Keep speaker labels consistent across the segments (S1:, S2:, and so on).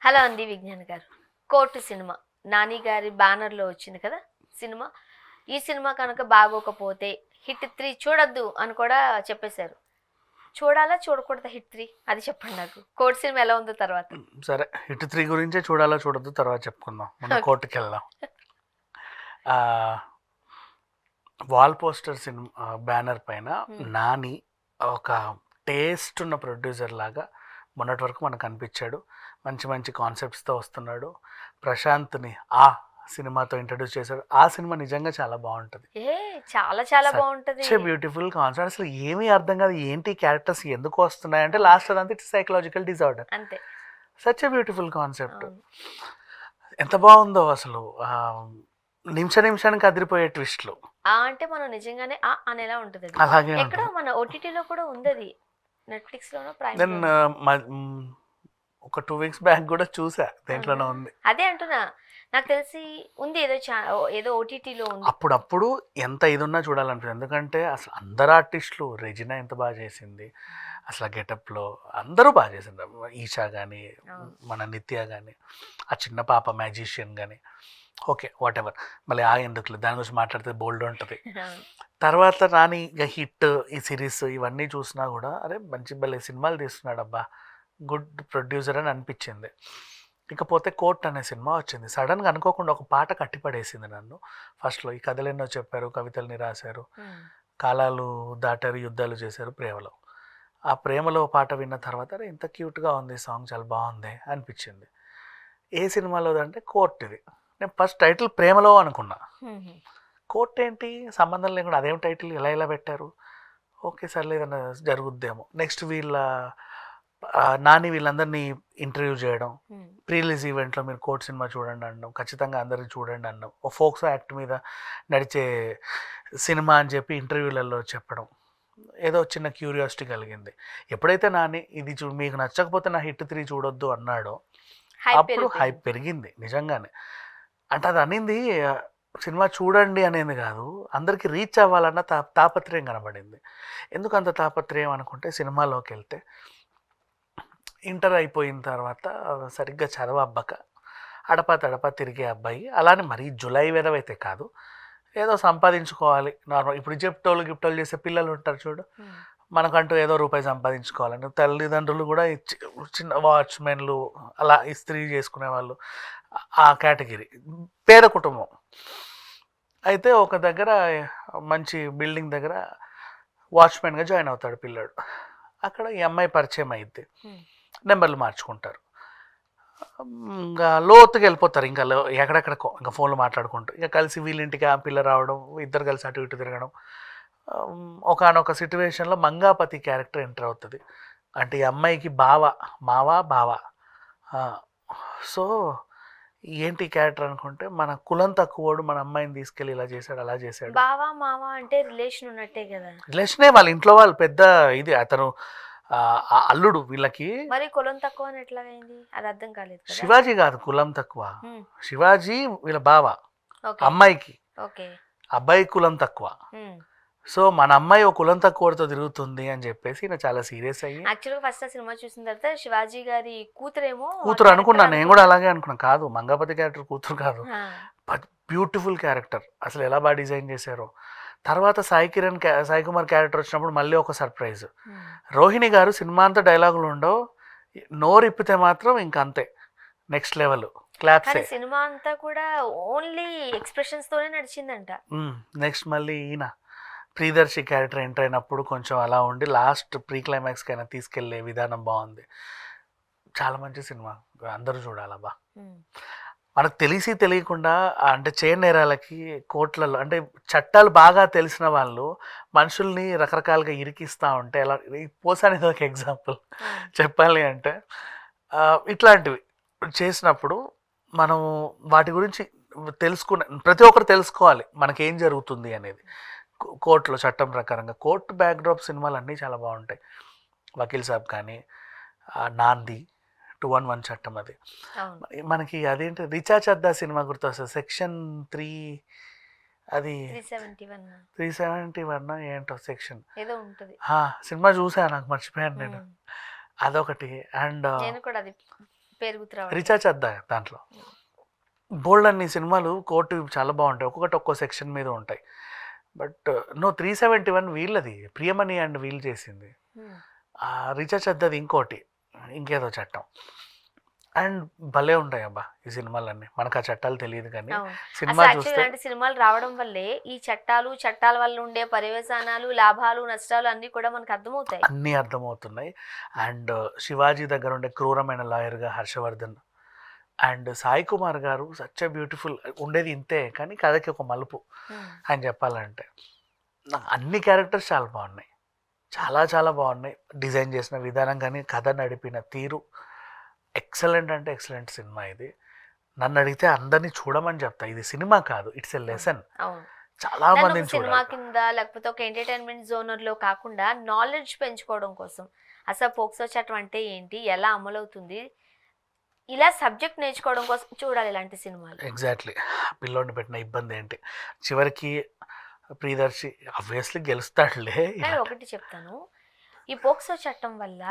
S1: Hello అండి విజ్ఞాన్ గారు. Court cinema Nani గారి బ్యానర్లో వచ్చింది కదా సినిమా. ఈ సినిమా కనుక బాగోకపోతే హిట్ 3 చూడొద్దు అని కూడా చెప్పేశారు. చూడాలా చూడకూడదా హిట్ 3 అది చెప్పండి నాకు. కోర్టు సినిమా ఎలా ఉందో తర్వాత.
S2: సరే, హిట్ 3 గురించే చూడాలో చూడొద్దు తర్వాత చెప్పుకుందాం. ముందు
S1: ఓకే.
S2: కోర్టుకి వెళ్దాం. ఆ, వాల్ పోస్టర్ సినిమా బ్యానర్ పైన నాని ఒక టేస్ట్ ఉన్న ప్రొడ్యూసర్ లాగా మొన్నటి వరకు మనకు అనిపించాడు. మంచి మంచి కాన్సెప్ట్స్తో వస్తున్నాడు. ప్రశాంత్ని ఆ సినిమాతో ఇంట్రడ్యూస్ చేశాడు. ఆ సినిమా నిజంగా చాలా బాగుంటుంది.
S1: ఏ చాలా చాలా బాగుంటది.
S2: Beautiful concept. అసలు ఏమీ అర్థం కాదు, ఏంటి క్యారెక్టర్స్ ఎందుకు వస్తున్నాయి అంటే లాస్ట్ అదంతా ఇట్స్ సైకలాజికల్ డిజార్డర్.
S1: అంతే.
S2: Such a beautiful concept. ఎంత బాగుందో అసలు. నిమిషానికి అదిరిపోయే ట్విస్ట్లు.
S1: అంటే మనం నిజంగానే అనేలా ఉంటది.
S2: అలాగే
S1: ఎక్కడ మన ఓటీటీలో కూడా ఉంది అది. నెట్ఫ్లిక్స్ లోనో ప్రైమ్
S2: దెన్ ఒక 2 weeks బ్యాక్ కూడా చూసా, దేంట్లోనే ఉంది.
S1: అదే అంటున్నా, నాకు తెలిసి ఉంది ఏదో ఓటీటీలో ఉంది.
S2: అప్పుడప్పుడు ఎంత ఇది ఉన్నా చూడాలనిపిస్తుంది. ఎందుకంటే అసలు అందరు ఆర్టిస్టులు, రెజినా ఎంత బాగా చేసింది అసలు గెటప్లో, అందరూ బాగా చేసింది. ఈషా కానీ, మన నిత్య కానీ, ఆ చిన్న పాప మ్యాజిషియన్ కానీ, ఓకే వాట్ ఎవర్. మళ్ళీ ఎందుకు దాని గురించి మాట్లాడితే బోల్డ్ ఉంటుంది. తర్వాత నాని ఇక హిట్, ఈ సిరీస్ ఇవన్నీ చూసినా కూడా అరే మంచి భలే సినిమాలు తీస్తున్నాడు అబ్బా, గుడ్ ప్రొడ్యూసర్ అని అనిపించింది. ఇకపోతే కోర్ట్ అనే సినిమా వచ్చింది. సడన్గా అనుకోకుండా ఒక పాట కట్టిపడేసింది నన్ను. ఫస్ట్లో ఈ కథలు ఎన్నో చెప్పారు, కవితల్ని రాశారు, కాలాలు దాటారు, యుద్ధాలు చేశారు ప్రేమలో. ఆ ప్రేమలో పాట విన్న తర్వాత అరే ఇంత క్యూట్గా ఉంది సాంగ్, చాలా బాగుంది అనిపించింది. ఏ సినిమాలో అంటే కోర్ట్. ఇది నేను ఫస్ట్ టైటిల్ ప్రేమలో అనుకున్నా. కోర్ట్ ఏంటి సంబంధం లేకుండా అదేం టైటిల్ ఎలా పెట్టారు. ఓకే సర్లే ఏదైనా జరుగుద్దేమో. నెక్స్ట్ నాని వీళ్ళందరినీ ఇంటర్వ్యూ చేయడం, ప్రీ రిలీజ్ ఈవెంట్లో మీరు కోర్ట్ సినిమా చూడండి అనడం, ఖచ్చితంగా అందరినీ చూడండి అనడం, ఓ ఫోక్స్ యాక్ట్ మీద నడిచే సినిమా అని చెప్పి ఇంటర్వ్యూలలో చెప్పడం, ఏదో చిన్న క్యూరియాసిటీ కలిగింది. ఎప్పుడైతే నాని ఇది మీకు నచ్చకపోతే నా హిట్ 3 చూడొద్దు అన్నాడో అప్పుడు హైప్ పెరిగింది నిజంగానే. అంటే అది అనింది సినిమా చూడండి అనేది కాదు, అందరికీ రీచ్ అవ్వాలన్న తాపత్రయం కనబడింది. ఎందుకు అంత తాపత్రయం అనుకుంటే, సినిమాలోకి వెళ్తే ఇంటర్ అయిపోయిన తర్వాత సరిగ్గా చదవబ్బక అడపా తడపా తిరిగే అబ్బాయి, అలానే మరీ జులై వెదవైతే కాదు, ఏదో సంపాదించుకోవాలి నార్మల్. ఇప్పుడు గిఫ్టోలు చేసే పిల్లలు ఉంటారు చూడు, మనకంటూ ఏదో రూపాయి సంపాదించుకోవాలని తల్లిదండ్రులు కూడా చిన్న వాచ్మెన్లు అలా ఇస్త్రీ చేసుకునే వాళ్ళు, ఆ కేటగిరీ పేద కుటుంబం. అయితే ఒక దగ్గర మంచి బిల్డింగ్ దగ్గర వాచ్మెన్గా జాయిన్ అవుతాడు పిల్లాడు. అక్కడ ఈ అమ్మాయి పరిచయం అయింది, నెంబర్లు మార్చుకుంటారు, ఇంకా లోతుకి వెళ్ళిపోతారు. ఇంకా ఎక్కడెక్కడికో ఇంకా ఫోన్లు మాట్లాడుకుంటూ ఇక కలిసి వీళ్ళింటికి ఆ పిల్ల రావడం, ఇద్దరు కలిసి అటు ఇటు తిరగడం. ఒకనొక సిచ్యువేషన్లో మంగాపతి క్యారెక్టర్ ఎంటర్ అవుతుంది. అంటే ఈ అమ్మాయికి బావ. సో ఏంటి క్యారెక్టర్ అనుకుంటే, మన కులం తక్కువడు మన అమ్మాయిని తీసుకెళ్ళి ఇలా చేశాడు అలా చేశాడు.
S1: బావా మావా అంటే రిలేషన్ ఉన్నట్టే కదా.
S2: రిలేషనే, వాళ్ళ ఇంట్లో వాళ్ళు పెద్ద ఇది, అతను అల్లుడు వీళ్ళకి.
S1: మరి కులం తక్కువ అని ఎట్లాగైంది అది అర్థం కాలేదు.
S2: శివాజీ కాదు కులం తక్కువ, శివాజీ వీళ్ళ బావ, అమ్మాయికి. అబ్బాయి కులం తక్కువ. సో మన అమ్మాయి ఒక కులం తక్కువతో తిరుగుతుంది అని చెప్పేసి నేను చాలా సీరియస్ అయ్యి,
S1: యాక్చువల్గా ఫస్ట్ సినిమా చూసిన తర్వాత శివాజీ గారి కూతురు
S2: అనుకున్నాను. నేను కూడా అలాగే అనుకున్నాను. కాదు, మంగాపతి క్యారెక్టర్ కూతురు కాదు. బ్యూటిఫుల్ క్యారెక్టర్, అసలు ఎలా బాగా డిజైన్ చేశారో. తర్వాత సాయి కుమార్ క్యారెక్టర్ వచ్చినప్పుడు మళ్ళీ ఒక సర్ప్రైజ్. రోహిణి గారు సినిమా అంతా డైలాగులు ఉండవు, నోరు ఇప్పితే మాత్రం ఇంకంతే నెక్స్ట్ లెవెల్ క్లాప్స్.
S1: సినిమా అంతా కూడా ఓన్లీ ఎక్స్ప్రెషన్స్ తోనే నడిచిందంట.
S2: నెక్స్ట్ మళ్ళీ ఈయన ప్రియదర్శి క్యారెక్టర్ ఎంటర్ అయినప్పుడు కొంచెం అలా ఉండి లాస్ట్ ప్రీ క్లైమాక్స్కి అయినా తీసుకెళ్లే విధానం బాగుంది. చాలా మంచి సినిమా, అందరూ చూడాలబ్బా. మనకు తెలియకుండా అంటే చైన్ నేరాలకి కోర్టులలో అంటే చట్టాలు బాగా తెలిసిన వాళ్ళు మనుషుల్ని రకరకాలుగా ఇరికిస్తూ ఉంటే ఎలా, పోసానేది ఒక ఎగ్జాంపుల్ చెప్పాలి అంటే, ఇట్లాంటివి చేసినప్పుడు మనం వాటి గురించి ప్రతి ఒక్కరు తెలుసుకోవాలి మనకేం జరుగుతుంది అనేది. కోర్టులో చట్టం ప్రకారంగా కోర్టు బ్యాక్డ్రాప్ సినిమాలు అన్నీ చాలా బాగుంటాయి. వకీల్ సాబ్ కానీ, నాంది, 211 చట్టం, అది మనకి అదేంటి రిచా చద్దా సినిమా గుర్తొస్తుంది, సెక్షన్ 3, అది 371 ఏంటో సెక్షన్
S1: ఏదో ఉంటుంది.
S2: సినిమా చూసా, నాకు మర్చిపోయాను నేను. అదొకటి. అండ్
S1: పేరు గుర్తు
S2: రిచా చద్దా దాంట్లో బోల్డ్ అన్ని సినిమాలు కోర్టు చాలా బాగుంటాయి, ఒక్కొక్కటి ఒక్కో సెక్షన్ మీద ఉంటాయి. బట్ నో 371 వీళ్ళది, ప్రియమణి అండ్ వీళ్ళు చేసింది. రిచా చద్దది ఇంకోటి, ఇంకేదో చట్టం. అండ్ భలే ఉంటాయి అబ్బా ఈ సినిమాలన్నీ. మనకు ఆ చట్టాలు తెలియదు కానీ సినిమా చూస్తే
S1: ఇలాంటి సినిమాలు రావడం వల్లే ఈ చట్టాల వల్ల ఉండే పర్యవసానాలు, లాభాలు, నష్టాలు అన్ని కూడా మనకు అర్థమవుతాయి.
S2: అన్నీ అర్థమవుతున్నాయి. అండ్ శివాజీ దగ్గర ఉండే క్రూరమైన లాయర్గా హర్షవర్ధన్ అండ్ సాయి కుమార్ గారు సచ్ బ్యూటిఫుల్. ఉండేది ఇంతే కానీ కథకి ఒక మలుపు అని చెప్పాలంటే. నాకు అన్ని క్యారెక్టర్స్ చాలా బాగున్నాయి, చాలా చాలా బాగున్నాయి. డిజైన్ చేసిన విధానం కానీ కథ నడిపిన తీరు ఎక్సలెంట్ అంటే ఎక్సలెంట్ సినిమా ఇది. నన్ను అడిగితే అందరినీ చూడమని చెప్తా. ఇది సినిమా కాదు, ఇట్స్ ఎ లెసన్. చాలా మందిని
S1: సినిమా
S2: చూడాలి.
S1: కింద లేకపోతే ఒక ఎంటర్టైన్మెంట్ జోనర్ లో కాకుండా నాలెడ్జ్ పెంచుకోవడం కోసం అసలు పోక్సో చట్టం అంటే ఏంటి, ఎలా అమలవుతుంది, ఇలా సబ్జెక్ట్ నేర్చుకోవడం కోసం చూడాలి ఇలాంటి సినిమాలు.
S2: ఎగ్జాక్ట్లీ. పిల్లోడిని పెట్టిన ఇబ్బంది ఏంటి, చివరికి ప్రియదర్శి ఆబ్వియస్లీ గెలుస్తాడులే.
S1: కానీ ఒకటి చెప్తాను, ఈ పోక్సో చట్టం వల్ల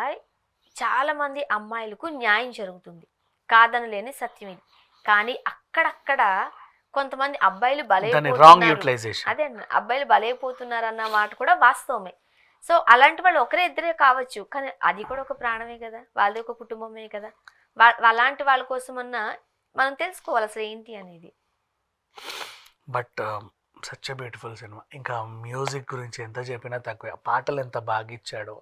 S1: చాలా మంది అమ్మాయిలకు న్యాయం జరుగుతుంది, కాదనలేని సత్యం ఇది. కానీ అక్కడక్కడ కొంతమంది అబ్బాయిలు అదే అబ్బాయిలు బలైపోతున్నారు అన్న మాట కూడా వాస్తవమే. సో అలాంటి వాళ్ళు ఒకరే ఇద్దరే కావచ్చు, కానీ అది కూడా ఒక ప్రాణమే కదా, వాళ్ళది ఒక కుటుంబమే కదా. అలాంటి వాళ్ళ కోసమన్నా మనం తెలుసుకోవాలి అసలు ఏంటి అనేది.
S2: But such beautiful cinema. ఇంకా మ్యూజిక్ గురించి ఎంత చెప్పినా తక్కువే. పాటలు ఎంత బాగా ఇచ్చాడో,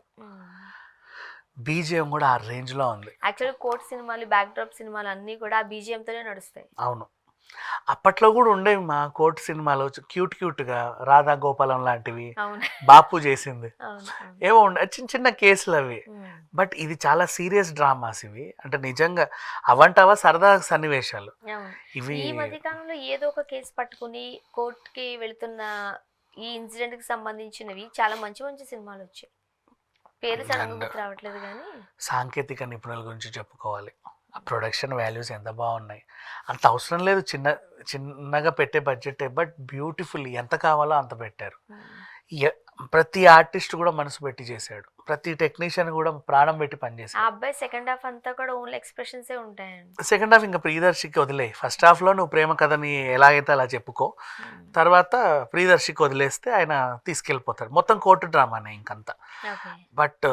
S2: బీజిఎం కూడా ఆ రేంజ్లో ఉంది.
S1: యాక్చువల్లీ కోర్ట్ సినిమాలు, బ్యాక్ డ్రాప్ సినిమాలు అన్నీ కూడా ఆ బీజిఎంతోనే నడుస్తాయి.
S2: అవును, అప్పట్లో కూడా ఉండేవి మా కోర్ట్ సినిమాలు, క్యూట్గా రాధా గోపాలం లాంటివి, బాపు చేసింది ఏవో ఉండే చిన్న చిన్న కేసులు అవి. బట్ ఇది చాలా సీరియస్ డ్రామాస్ ఇవి. అంటే నిజంగా అవంటావా సరదా సన్నివేశాలు ఇవి.
S1: ఈ మధ్య కాలంలో ఏదో ఒక కేసు పట్టుకుని కోర్టుకి వెళుతున్న ఈ ఇన్సిడెంట్ కి సంబంధించినవి చాలా మంచి మంచి సినిమాలు వచ్చాయి. పేరు సడన్గా గుర్తు రావట్లేదు కానీ.
S2: సాంకేతిక నిపుణుల గురించి చెప్పుకోవాలి. ప్రొడక్షన్ వాల్యూస్ ఎంత బాగున్నాయి. అంత అవసరం లేదు, చిన్నగా పెట్టే బడ్జెట్, బట్ బ్యూటిఫుల్. ఎంత కావాలో అంత పెట్టారు. ప్రతి ఆర్టిస్ట్ కూడా మనసు పెట్టి చేశాడు, ప్రతి టెక్నీషియన్ కూడా ప్రాణం పెట్టి పనిచేశాడు.
S1: ఆ అబ్బాయి సెకండ్ హాఫ్ అంతా కూడా ఓన్లీ ఎక్స్ప్రెషన్సే ఉంటాయండి.
S2: సెకండ్ హాఫ్ ఇంకా ప్రియదర్శికి వదిలే. ఫస్ట్ హాఫ్లో నువ్వు ప్రేమ కథని ఎలాగైతే అలా చెప్పుకో, తర్వాత ప్రియదర్శికి వదిలేస్తే ఆయన తీసుకెళ్ళిపోతాడు. మొత్తం కోర్టు డ్రామానే ఇంకంతా. బట్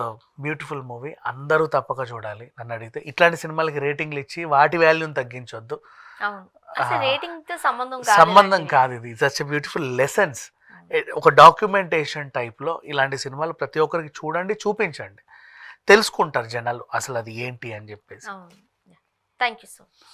S2: బ్యూటిఫుల్ మూవీ, అందరూ తప్పక చూడాలి. నన్ను అడిగితే ఇట్లాంటి సినిమాలకి రేటింగ్లు ఇచ్చి వాటి వాల్యూని తగ్గించొద్దు. సంబంధం కాదు, ఇది సచ్ బ్యూటిఫుల్ లెసన్స్. ఒక డాక్యుమెంటేషన్ టైప్లో ఇలాంటి సినిమాలు ప్రతి ఒక్కరికి చూడండి, చూపించండి, తెలుసుకుంటారు జనాలు అసలు అది ఏంటి అని చెప్పేసి.
S1: Thank you so much.